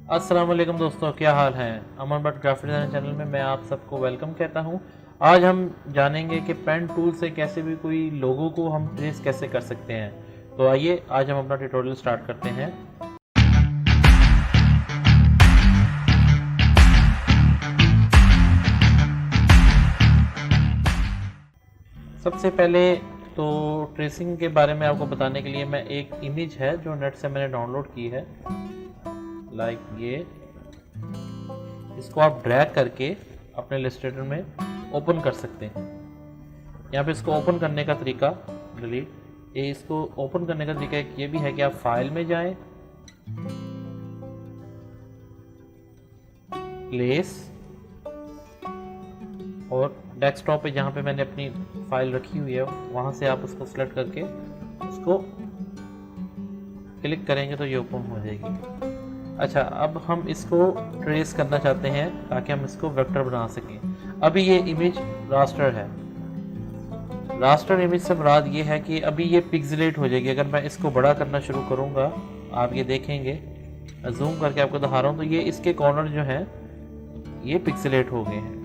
अस्सलाम वालेकुम दोस्तों, क्या हाल है। अमन भट्ट ग्राफिक डिज़ाइन चैनल में मैं आप सबको वेलकम कहता हूं। आज हम जानेंगे कि पेन टूल से कैसे भी कोई लोगों को हम ट्रेस कैसे कर सकते हैं। तो आइए आज हम अपना ट्यूटोरियल स्टार्ट करते हैं। सबसे पहले तो ट्रेसिंग के बारे में आपको बताने के लिए मैं एक इमेज है जो नेट से मैंने डाउनलोड की है, लाइक ये। इसको आप ड्रैग करके अपने इलस्ट्रेटर में ओपन कर सकते हैं। यहाँ पे इसको ओपन करने का तरीका डिलीट ये इसको ओपन करने का तरीका एक ये भी है कि आप फाइल में जाएं, प्लेस, और डेस्कटॉप पे जहाँ पे मैंने अपनी फाइल रखी हुई है वहाँ से आप उसको सेलेक्ट करके उसको क्लिक करेंगे तो ये ओपन हो जाएगी। अच्छा, अब हम इसको ट्रेस करना चाहते हैं ताकि हम इसको वेक्टर बना सकें। अभी ये इमेज रास्टर है। रास्टर इमेज से मुराद ये है कि अभी ये पिक्सेलेट हो जाएगी। अगर मैं इसको बड़ा करना शुरू करूँगा, आप ये देखेंगे, जूम करके आपको दिखा रहा हूँ, तो ये इसके कॉर्नर जो हैं ये पिक्सेलेट हो गए हैं,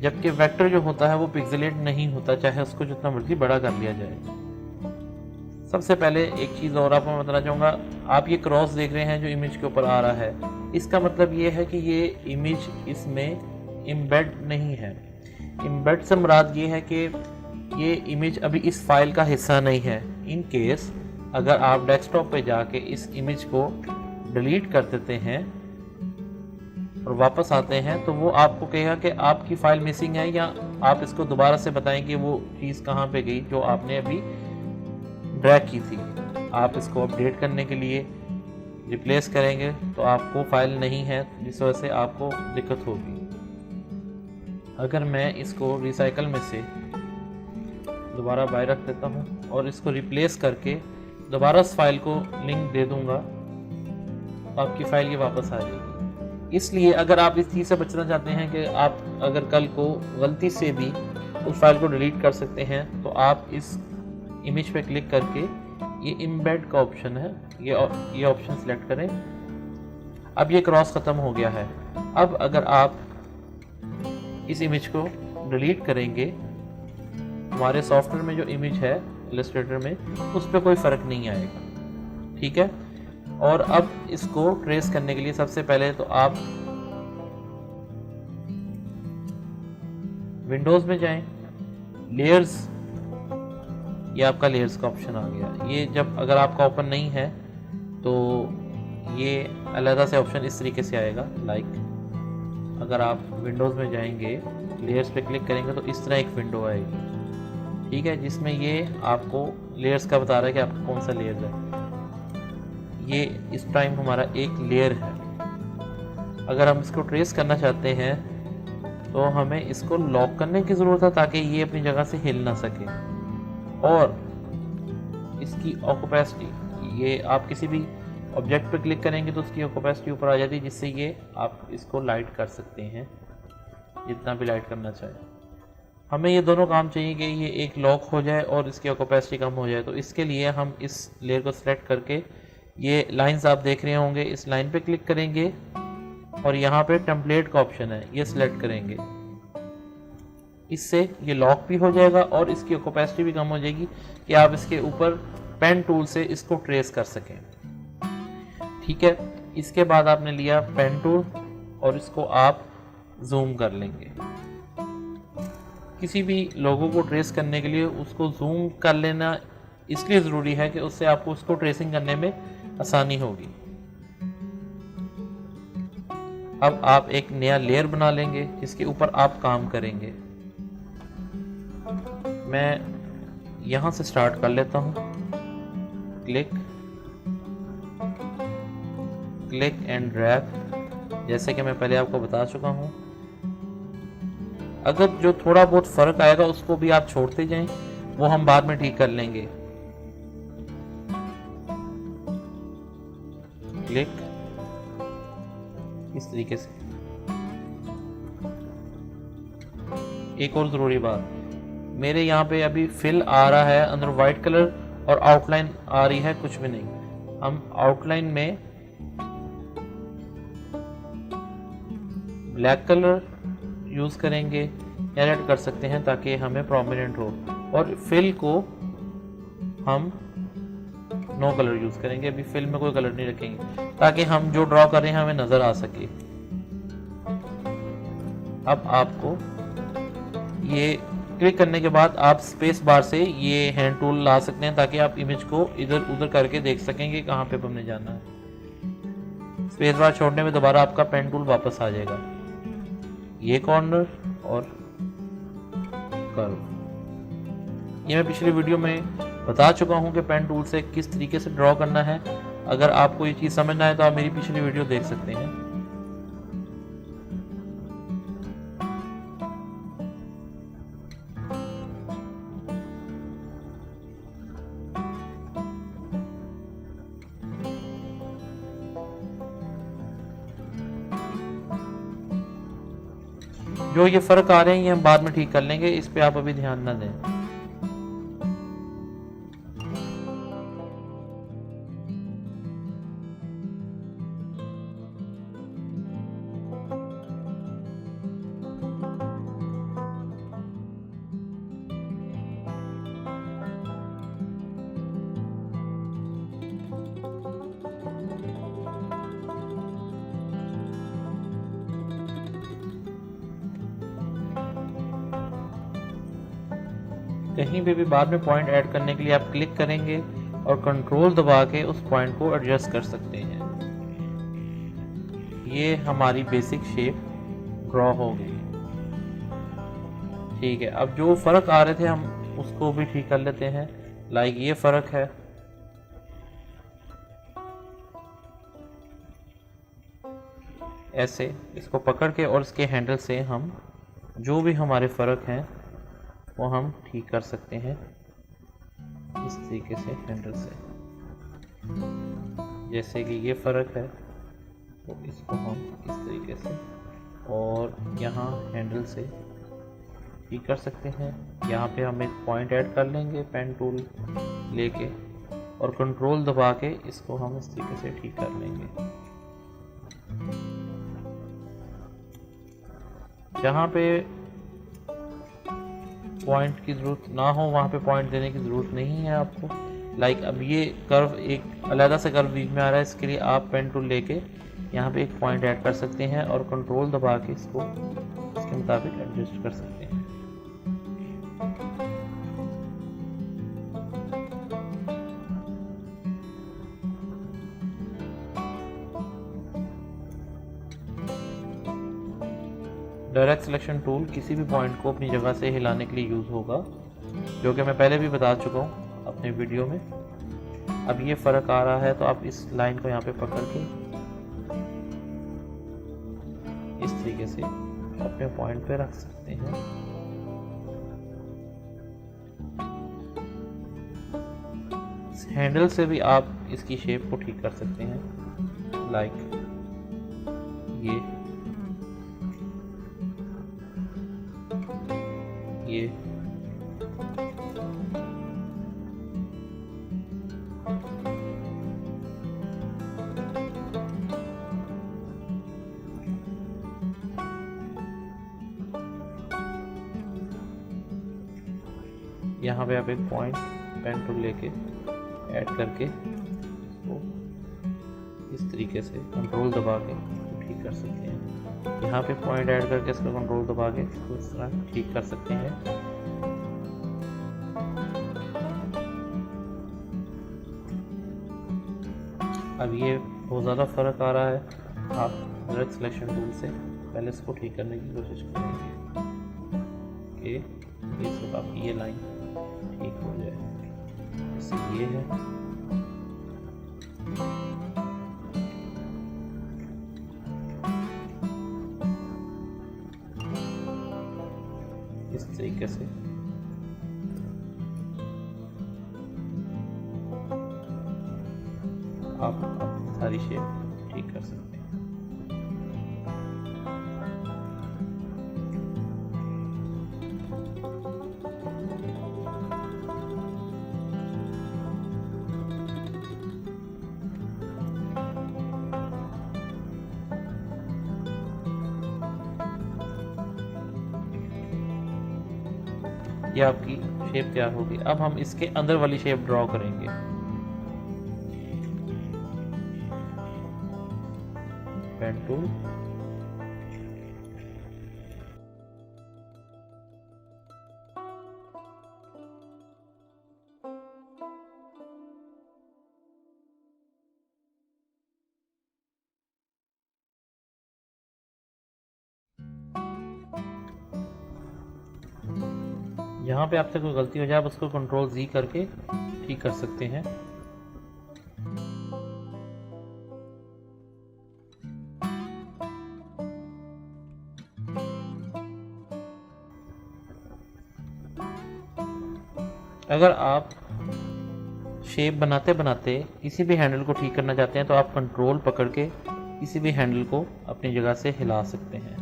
जबकि वेक्टर जो होता है वो पिक्सेलेट नहीं होता, चाहे उसको जितना मर्जी बड़ा कर लिया जाए। सबसे पहले एक चीज़ और आपको मैं बताना चाहूँगा, आप ये क्रॉस देख रहे हैं जो इमेज के ऊपर आ रहा है, इसका मतलब ये है कि ये इमेज इसमें इम्बेड नहीं है। इम्बेड से मुराद ये है कि ये इमेज अभी इस फाइल का हिस्सा नहीं है। इन केस अगर आप डेस्कटॉप पे जाके इस इमेज को डिलीट कर देते हैं और वापस आते हैं तो वो आपको कहेगा कि आपकी फ़ाइल मिसिंग है, या आप इसको दोबारा से बताएं कि वो चीज़ कहाँ पे गई जो आपने अभी ड्रैग की थी। आप इसको अपडेट करने के लिए रिप्लेस करेंगे तो आपको फाइल नहीं है, जिस वजह से आपको दिक्कत होगी। अगर मैं इसको रिसाइकल में से दोबारा बाहर रख देता हूँ और इसको रिप्लेस करके दोबारा इस फाइल को लिंक दे दूँगा तो आपकी फ़ाइल ये वापस आ जाएगी। इसलिए अगर आप इस चीज़ से बचना चाहते हैं कि आप अगर कल को गलती से भी उस फाइल को डिलीट कर सकते हैं, तो आप इस इमेज पे क्लिक करके ये इम्बेड का ऑप्शन है, ये ऑप्शन सेलेक्ट करें। अब ये क्रॉस ख़त्म हो गया है। अब अगर आप इस इमेज को डिलीट करेंगे, हमारे सॉफ्टवेयर में जो इमेज है इलस्ट्रेटर में, उस पर कोई फ़र्क नहीं आएगा, ठीक है। और अब इसको ट्रेस करने के लिए सबसे पहले तो आप विंडोज़ में जाएं, लेयर्स, ये आपका लेयर्स का ऑप्शन आ गया। ये जब अगर आपका ओपन नहीं है तो ये अलग से ऑप्शन इस तरीके से आएगा, लाइक अगर आप विंडोज़ में जाएंगे, लेयर्स पे क्लिक करेंगे तो इस तरह एक विंडो आएगी, ठीक है, जिसमें ये आपको लेयर्स का बता रहा है कि आपका कौन सा लेयर है। ये इस टाइम हमारा एक लेयर है। अगर हम इसको ट्रेस करना चाहते हैं तो हमें इसको लॉक करने की ज़रूरत है ताकि ये अपनी जगह से हिल ना सके। और इसकी ओपेसिटी, ये आप किसी भी ऑब्जेक्ट पर क्लिक करेंगे तो उसकी ओपेसिटी ऊपर आ जाती है, जिससे ये आप इसको लाइट कर सकते हैं जितना भी लाइट करना चाहे। हमें ये दोनों काम चाहिए कि ये एक लॉक हो जाए और इसकी ओपेसिटी कम हो जाए। तो इसके लिए हम इस लेयर को सिलेक्ट करके, ये लाइंस आप देख रहे होंगे, इस लाइन पे क्लिक करेंगे और यहाँ पे टेम्पलेट का ऑप्शन है, ये सिलेक्ट करेंगे। इससे ये लॉक भी हो जाएगा और इसकी ओपेसिटी भी कम हो जाएगी कि आप इसके ऊपर पेन टूल से इसको ट्रेस कर सकें, ठीक है। इसके बाद आपने लिया पेन टूल और इसको आप जूम कर लेंगे। किसी भी लोगो को ट्रेस करने के लिए उसको जूम कर लेना इसलिए ज़रूरी है कि उससे आपको उसको ट्रेसिंग करने में आसानी होगी। अब आप एक नया लेयर बना लेंगे जिसके ऊपर आप काम करेंगे। मैं यहाँ से स्टार्ट कर लेता हूँ, क्लिक क्लिक एंड ड्रैग, जैसे कि मैं पहले आपको बता चुका हूँ। अगर जो थोड़ा बहुत फ़र्क आएगा उसको भी आप छोड़ते जाएं, वो हम बाद में ठीक कर लेंगे। क्लिक इस तरीके से। एक और ज़रूरी बात, मेरे यहाँ पे अभी फिल आ रहा है अंदर वाइट कलर और आउटलाइन आ रही है कुछ भी नहीं। हम आउटलाइन में ब्लैक कलर यूज़ करेंगे या रेड कर सकते हैं ताकि हमें प्रोमिनेंट हो। और फिल को हम नो कलर यूज़ करेंगे, अभी फिल में कोई कलर नहीं रखेंगे ताकि हम जो ड्रॉ कर रहे हैं हमें नज़र आ सके। अब आपको ये क्लिक करने के बाद आप स्पेस बार से ये हैंड टूल ला सकते हैं ताकि आप इमेज को इधर उधर करके देख सकें कि कहाँ पे हमने जाना है। स्पेस बार छोड़ने में दोबारा आपका पेन टूल वापस आ जाएगा। ये कॉर्नर और कर्व, ये मैं पिछली वीडियो में बता चुका हूँ कि पेन टूल से किस तरीके से ड्रॉ करना है। अगर आपको ये चीज़ समझना है तो आप मेरी पिछली वीडियो देख सकते हैं। जो ये फ़र्क आ रहे हैं ये हम बाद में ठीक कर लेंगे, इस पे आप अभी ध्यान ना दें। कहीं पे भी बाद में पॉइंट ऐड करने के लिए आप क्लिक करेंगे और कंट्रोल दबा के उस पॉइंट को एडजस्ट कर सकते हैं। ये हमारी बेसिक शेप ड्रॉ हो गई। ठीक है, अब जो फ़र्क आ रहे थे हम उसको भी ठीक कर लेते हैं। लाइक ये फ़र्क है, ऐसे इसको पकड़ के और इसके हैंडल से हम जो भी हमारे फ़र्क हैं वो हम ठीक कर सकते हैं इस तरीके से हैंडल से। जैसे कि ये फ़र्क है तो इसको हम इस तरीके से और यहाँ हैंडल से ठीक कर सकते हैं। यहाँ पे हम एक पॉइंट ऐड कर लेंगे पेन टूल लेके और कंट्रोल दबा के इसको हम इस तरीके से ठीक कर लेंगे। जहाँ पे पॉइंट की ज़रूरत ना हो वहाँ पे पॉइंट देने की ज़रूरत नहीं है आपको। लाइक अब ये कर्व एक अलग से कर्व बीच में आ रहा है, इसके लिए आप पेन टूल लेके यहाँ पे एक पॉइंट ऐड कर सकते हैं और कंट्रोल दबा के इसको इसके मुताबिक एडजस्ट कर सकते हैं। डायरेक्ट सिलेक्शन टूल किसी भी पॉइंट को अपनी जगह से हिलाने के लिए यूज़ होगा, जो कि मैं पहले भी बता चुका हूँ अपने वीडियो में। अब ये फ़र्क आ रहा है तो आप इस लाइन को यहाँ पे पकड़ के इस तरीके से अपने पॉइंट पे रख सकते हैं। इस हैंडल से भी आप इसकी शेप को ठीक कर सकते हैं। लाइक ये यहाँ पे आप एक पॉइंट पेन टूल लेके ऐड करके इसको इस तरीके से कंट्रोल दबा के ठीक कर सकते हैं। यहाँ पे पॉइंट ऐड करके इसका कंट्रोल दबा के इसको इस तरह ठीक कर सकते हैं। अब ये बहुत ज़्यादा फ़र्क आ रहा है, आप डायरेक्ट सिलेक्शन टूल से पहले इसको ठीक करने की कोशिश करेंगे कि इससे आपकी ये लाइन ठीक हो जाए। जैसे ये है, इस तरीके से आप सारी शेप ठीक कर सकते हैं। ये आपकी शेप तैयार होगी। अब हम इसके अंदर वाली शेप ड्रॉ करेंगे। पेन टूल, यहाँ पे आपसे कोई गलती हो जाए आप उसको कंट्रोल Z करके ठीक कर सकते हैं। अगर आप शेप बनाते बनाते किसी भी हैंडल को ठीक करना चाहते हैं तो आप कंट्रोल पकड़ के किसी भी हैंडल को अपनी जगह से हिला सकते हैं।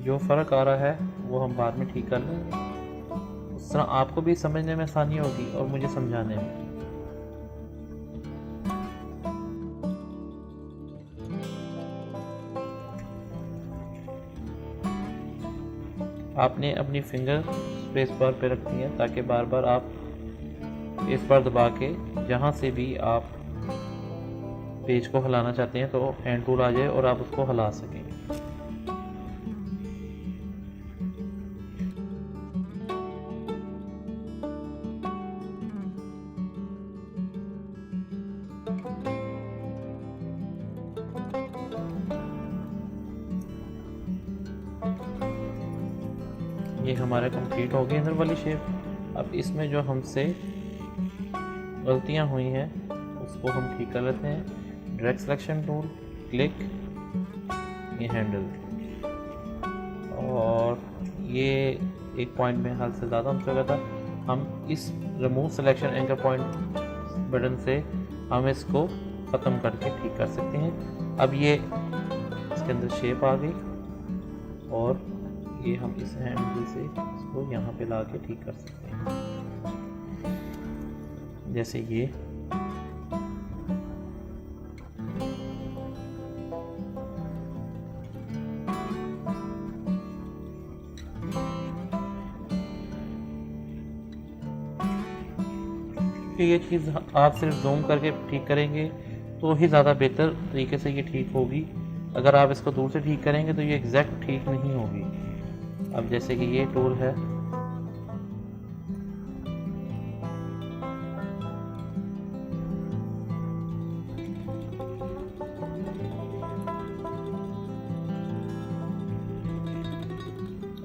जो फ़र्क आ रहा है वो हम बाद में ठीक कर लेंगे, उस तरह आपको भी समझने में आसानी होगी और मुझे समझाने में। आपने अपनी फिंगर स्पेस बार पे रखनी है ताकि बार बार आप स्पेस बार दबा के जहाँ से भी आप पेज को हिलाना चाहते हैं तो हैंड टूल आ जाए और आप उसको हिला सकें। ये हमारा कंप्लीट हो गई अंदर वाली शेप। अब इसमें जो हमसे गलतियां हुई हैं उसको हम ठीक कर लेते हैं। ड्रैग सिलेक्शन टूल, क्लिक, ये हैंडल, और ये एक पॉइंट में हद से ज़्यादा हमसे लगा था। हम इस remove selection anchor point button से हम इसको ख़त्म करके ठीक कर सकते हैं। अब ये इसके अंदर शेप आ गई और ये हम इस हैंडल से इसको यहाँ पे ला के ठीक कर सकते हैं। जैसे ये ये चीज़ आप सिर्फ जूम करके ठीक करेंगे तो ही ज़्यादा बेहतर तरीके से ये ठीक होगी। अगर आप इसको दूर से ठीक करेंगे तो ये एग्जैक्ट ठीक नहीं होगी। अब जैसे कि ये टूल है,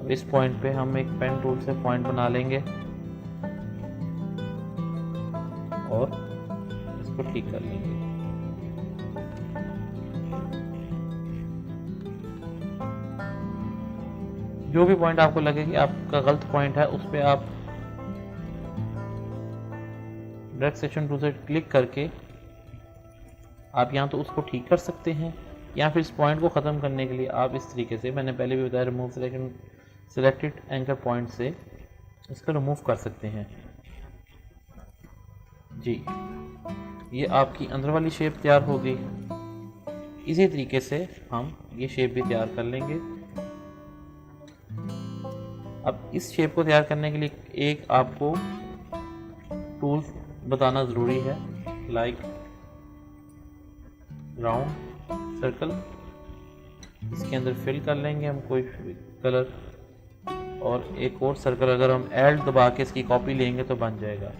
अब इस पॉइंट पे हम एक पेन टूल से पॉइंट बना लेंगे और इसको ठीक कर लेंगे। जो भी पॉइंट आपको लगे कि आपका गलत पॉइंट है उस पर आप ड्रैग सेक्शन टूल से क्लिक करके आप यहाँ तो उसको ठीक कर सकते हैं या फिर इस पॉइंट को ख़त्म करने के लिए आप इस तरीके से, मैंने पहले भी बताया, remove selection selected anchor point से इसको रिमूव कर सकते हैं। जी, ये आपकी अंदर वाली शेप तैयार हो गई। इसी तरीके से हम ये शेप भी तैयार कर लेंगे। अब इस शेप को तैयार करने के लिए एक आपको टूल बताना ज़रूरी है, लाइक राउंड सर्कल। इसके अंदर फिल कर लेंगे हम कोई कलर, और एक और सर्कल अगर हम एल दबा के इसकी कॉपी लेंगे तो बन जाएगा।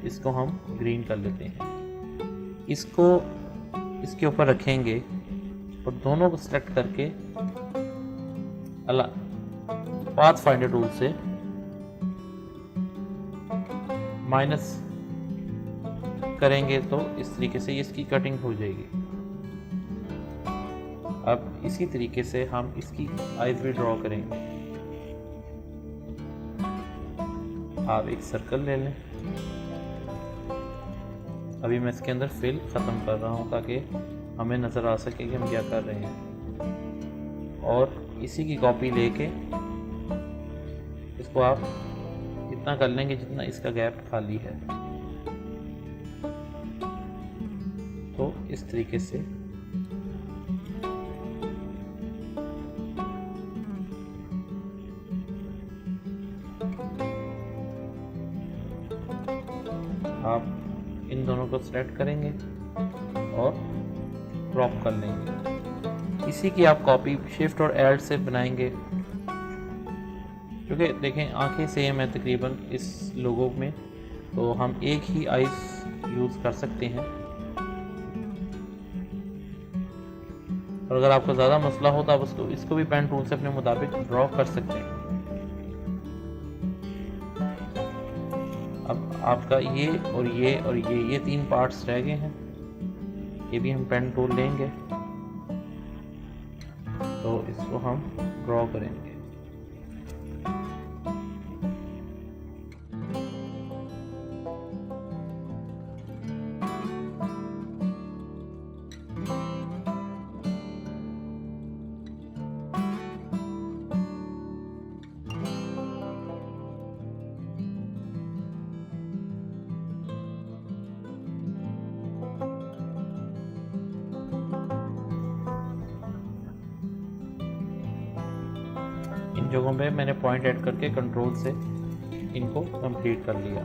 इसको हम ग्रीन कर लेते हैं। इसको इसके ऊपर रखेंगे और दोनों को सेलेक्ट करके पाथ फाइंडर टूल से माइनस करेंगे तो इस तरीके से इसकी कटिंग हो जाएगी। अब इसी तरीके से हम इसकी आईज भी ड्रॉ करेंगे। आप एक सर्कल ले लें। अभी मैं इसके अंदर फिल ख़त्म कर रहा हूँ ताकि हमें नज़र आ सके कि हम क्या कर रहे हैं, और इसी की कॉपी लेके इसको आप इतना कर लेंगे जितना इसका गैप खाली है। तो इस तरीके से आप इन दोनों को सेलेक्ट करेंगे और क्रॉप कर लेंगे। इसी की आप कॉपी शिफ्ट और ऐड से बनाएंगे, क्योंकि देखें आंखें सेम है तकरीबन इस लोगो में, तो हम एक ही आइज यूज़ कर सकते हैं। और अगर आपको ज़्यादा मसला हो तो आप इसको भी पेन टूल से अपने मुताबिक ड्रॉ कर सकते हैं। अब आपका ये और ये 3 पार्ट्स रह गए हैं, ये भी हम पेन टूल लेंगे तो इसको हम ड्रॉ करेंगे। इन जगहों पे मैंने पॉइंट ऐड करके कंट्रोल से इनको कंप्लीट कर लिया।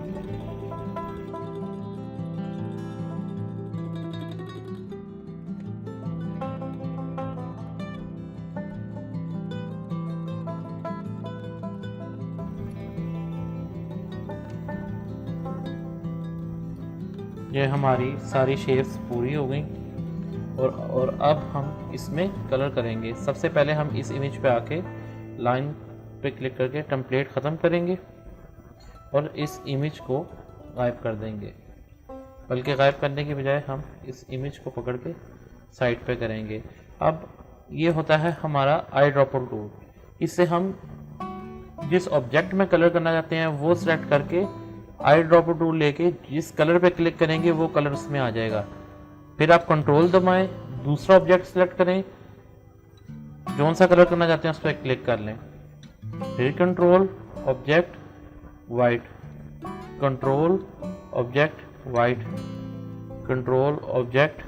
ये हमारी सारी शेप्स पूरी हो गई और अब हम इसमें कलर करेंगे। सबसे पहले हम इस इमेज पे आके लाइन पे क्लिक करके टेम्पलेट ख़त्म करेंगे और इस इमेज को गायब कर देंगे, बल्कि गायब करने की बजाय हम इस इमेज को पकड़ के साइड पे करेंगे। अब ये होता है हमारा आई ड्रॉपर टूल। इससे हम जिस ऑब्जेक्ट में कलर करना चाहते हैं वो सिलेक्ट करके आई ड्रॉपर टूल लेके जिस कलर पे क्लिक करेंगे वो कलर उसमें आ जाएगा। फिर आप कंट्रोल दबाएं, दूसरा ऑब्जेक्ट सेलेक्ट करें, जौन सा कलर करना चाहते हैं उस पर क्लिक कर लें, फिर control object white, control object white, control object.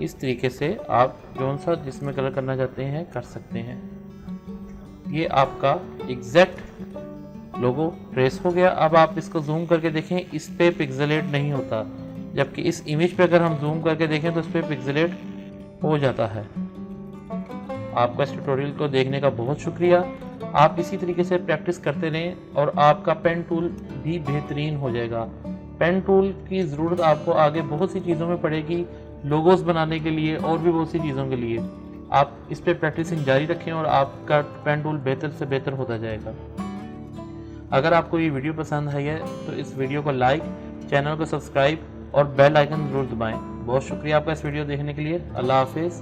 इस तरीके से आप जौन सा जिसमें कलर करना चाहते हैं कर सकते हैं। ये आपका एग्जैक्ट लोगो ट्रेस हो गया। अब आप इसको जूम करके देखें, इस पे पिक्सेलेट नहीं होता, जबकि इस इमेज पे अगर हम जूम करके देखें तो इस पे पिक्सेलेट हो जाता है। आपका इस ट्यूटोरियल को देखने का बहुत शुक्रिया। आप इसी तरीके से प्रैक्टिस करते रहें और आपका पेन टूल भी बेहतरीन हो जाएगा। पेन टूल की ज़रूरत आपको आगे बहुत सी चीज़ों में पड़ेगी, लोगोस बनाने के लिए और भी बहुत सी चीज़ों के लिए। आप इस पर प्रैक्टिसिंग जारी रखें और आपका पेन टूल बेहतर से बेहतर होता जाएगा। अगर आपको ये वीडियो पसंद आई है तो इस वीडियो को लाइक, चैनल को सब्सक्राइब और बेल आइकन ज़रूर दबाएं। बहुत शुक्रिया आपका इस वीडियो देखने के लिए। अल्लाह हाफिज़।